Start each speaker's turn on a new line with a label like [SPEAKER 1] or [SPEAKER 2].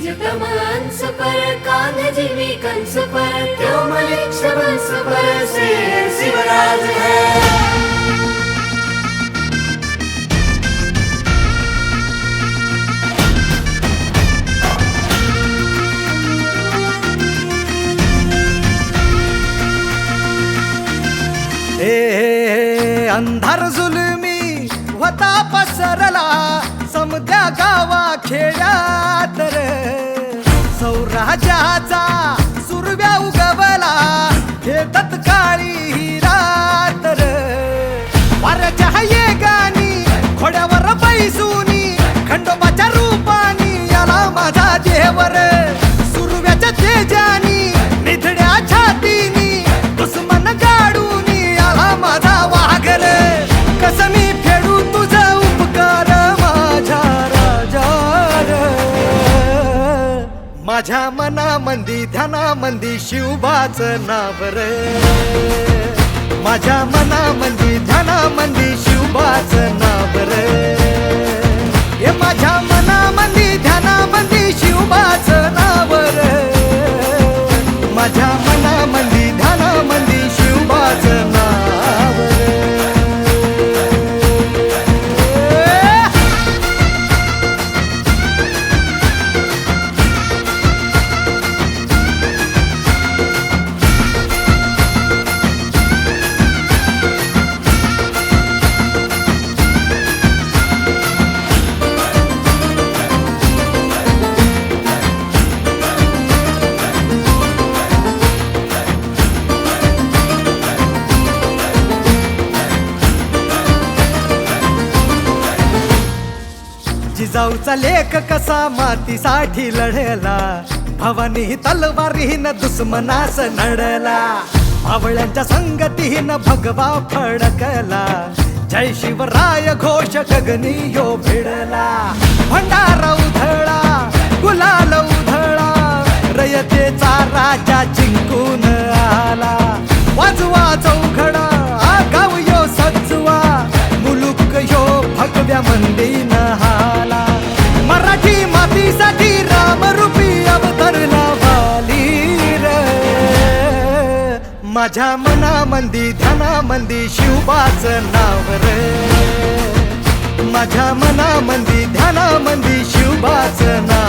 [SPEAKER 1] कंस पर कान जीवी कंस पर क्यों मलिक सबंस पर से शिवराज है।
[SPEAKER 2] अंधार जुलमी होता पसरला समद्या गावा खेड्यात रे, सौराजाचा सुरव्या उगवला हे तत्काळी ही रात रे। वाऱ्याच्या येगानी घोड्यावर बैसूनी खंडोबाच्या रूपानी आला माझा देवर, सुरव्याच्या तेजानी निधड्या छातीनी दुश्मन गाडूनी आला माझा वाघर। कसं मी फेडू तुझा उपकार माझ्या राजा रे, माझ्या मनामंदी ध्यानामंदी शिवबाचं नाव रे, माझ्या मनामंदी ध्यानामंदी शिवबाचं नाव रे, हे माझ्या मनामंदी ध्यानामंदी शिवबाचं नाव रे, माझ्या मनामंदी ध्यानामंदी शिवबाचं नाव रे। जिजाऊचा लेख कसा मातीसाठी लढला, भवानी तलवारीन दुश्मनास नडला, भावळ्यांच्या संगतीन भगवा फडकला, जय शिवराय घोष गगनी यो भिडला, भंडारा उधळा गुलाल उधळा, रयतेचा राजा जिंकून आला, वाजवा चौघडा गाव यो सजवा, मुलुक यो भगव्या मंदीन हाला, मराठी मातीसाठी रामरूपी अवतरला वाली रे, माझ्या मनामंदी ध्यानामंदी शिवबाचं नाव रे, माझ्या मनामंदी ध्यानामंदी शिवबाचं नाव